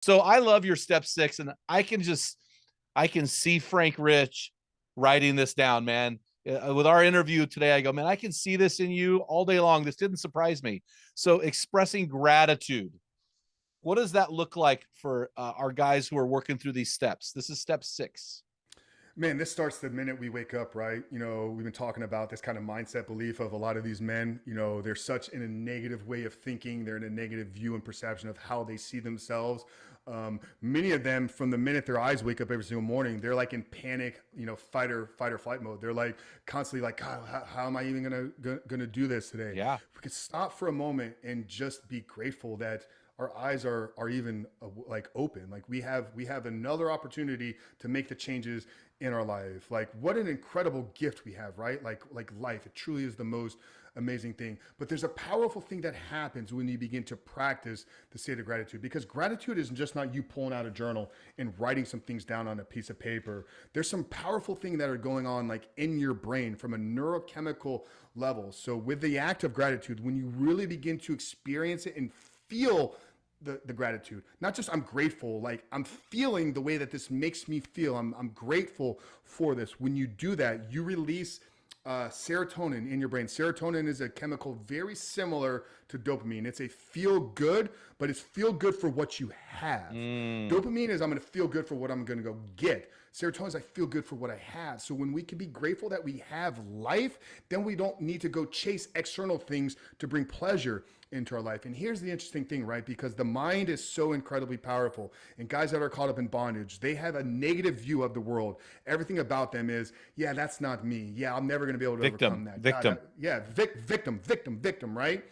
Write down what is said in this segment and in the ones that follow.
So I love your step 6, and I can see Frank Rich writing this down, man. With our interview today, I go, man, I can see this in you all day long. This didn't surprise me. So expressing gratitude, what does that look like for our guys who are working through these steps? This is step 6. Man, this starts the minute we wake up, right? You know, we've been talking about this kind of mindset belief of a lot of these men. You know, they're such in a negative way of thinking. They're in a negative view and perception of how they see themselves. Many of them, from the minute their eyes wake up every single morning, they're like in panic, you know, fight or flight mode. They're like constantly like, God, how am I even gonna do this today? Yeah. If we could stop for a moment and just be grateful that our eyes are even like open. Like we have another opportunity to make the changes in our life. Like what an incredible gift we have, right? Like life. It truly is the most amazing thing. But there's a powerful thing that happens when you begin to practice the state of gratitude, because gratitude isn't just not you pulling out a journal and writing some things down on a piece of paper. There's some powerful things that are going on like in your brain from a neurochemical level. So with the act of gratitude, when you really begin to experience it and feel the gratitude, not just I'm grateful, like I'm feeling the way that this makes me feel. I'm grateful for this. When you do that, you release serotonin in your brain. Serotonin is a chemical very similar to dopamine. It's a feel good, but it's feel good for what you have. Dopamine is I'm going to feel good for what I'm going to go get. Serotonin is I feel good for what I have. So when we can be grateful that we have life, then we don't need to go chase external things to bring pleasure into our life. And here's the interesting thing, right? Because the mind is so incredibly powerful. And guys that are caught up in bondage, they have a negative view of the world. Everything about them is, yeah, that's not me. Yeah, I'm never going to be able to overcome that. Victim. Yeah, victim, right?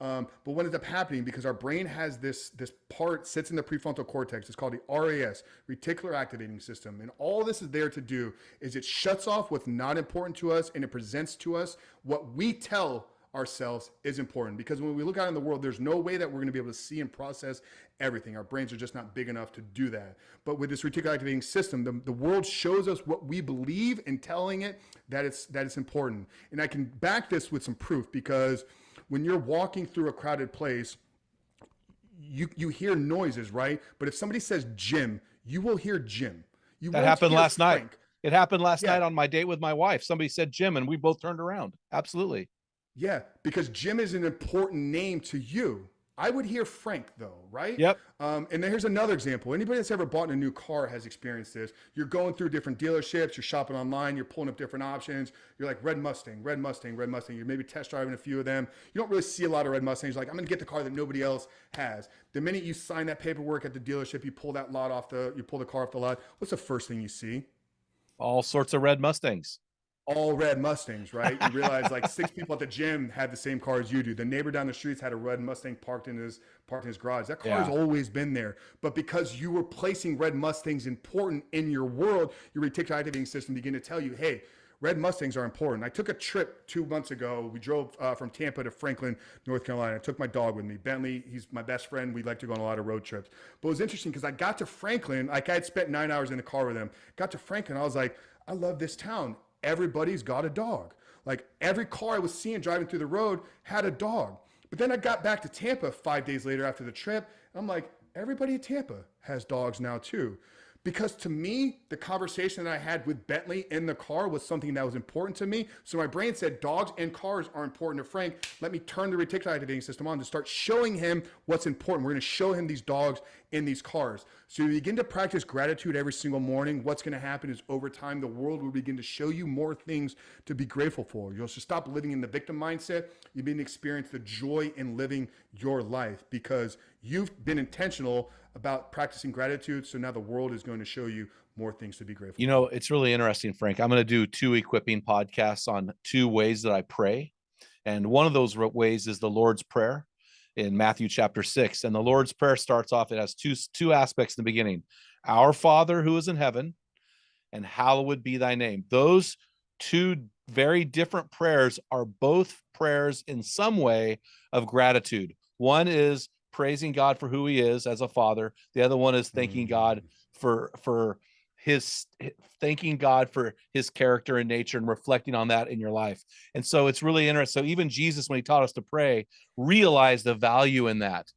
But what ends up happening, because our brain has this part sits in the prefrontal cortex, it's called the RAS, reticular activating system. And all this is there to do is it shuts off what's not important to us and it presents to us what we tell ourselves is important. Because when we look out in the world, there's no way that we're going to be able to see and process everything. Our brains are just not big enough to do that. But with this reticular activating system, the world shows us what we believe and telling it that it's important. And I can back this with some proof, because when you're walking through a crowded place, you hear noises, right? But if somebody says Jim, you will hear Jim. You That won't happened hear last night. Frank. It happened last Yeah, night on my date with my wife. Somebody said Jim, and we both turned around. Absolutely. yeah, because Jim is an important name to you. I would hear Frank though, right? Yep. And then here's another example. Anybody that's ever bought a new car has experienced this. You're going through different dealerships, you're shopping online, you're pulling up different options. You're like red Mustang, red Mustang, red Mustang. You're maybe test driving a few of them. You don't really see a lot of red Mustangs. You're like, I'm gonna get the car that nobody else has. The minute you sign that paperwork at the dealership, you pull the car off the lot. What's the first thing you see? All sorts of red Mustangs. All red Mustangs, right? You realize like 6 people at the gym had the same car as you do. The neighbor down the streets had a red Mustang parked in his garage. That car has always been there. But because you were placing red Mustangs important in your world, your reticular activating system began to tell you, hey, red Mustangs are important. I took a trip 2 months ago. We drove from Tampa to Franklin, North Carolina. I took my dog with me. Bentley, he's my best friend. We like to go on a lot of road trips. But it was interesting because I got to Franklin, like I had spent 9 hours in the car with him. Got to Franklin, I was like, I love this town. Everybody's got a dog. Like every car I was seeing driving through the road had a dog. But then I got back to Tampa 5 days later after the trip. And I'm like, everybody in Tampa has dogs now too. Because to me, the conversation that I had with Bentley in the car was something that was important to me. So my brain said, dogs and cars are important to Frank. Let me turn the reticular activating system on to start showing him what's important. We're going to show him these dogs in these cars. So you begin to practice gratitude every single morning. What's going to happen is over time, the world will begin to show you more things to be grateful for. You'll just stop living in the victim mindset. You begin to experience the joy in living your life because you've been intentional about practicing gratitude. So now the world is going to show you more things to be grateful You know, it's really interesting, Frank. I'm going to do 2 equipping podcasts on 2 ways that I pray. And one of those ways is the Lord's Prayer in Matthew chapter 6. And the Lord's Prayer starts off, it has two aspects in the beginning. Our Father who is in heaven, and hallowed be thy name. Those 2 very different prayers are both prayers in some way of gratitude. One is praising God for who he is as a father. The other one is thanking God for his thanking God for his character and nature and reflecting on that in your life. And so it's really interesting. So even Jesus, when he taught us to pray, realized the value in that.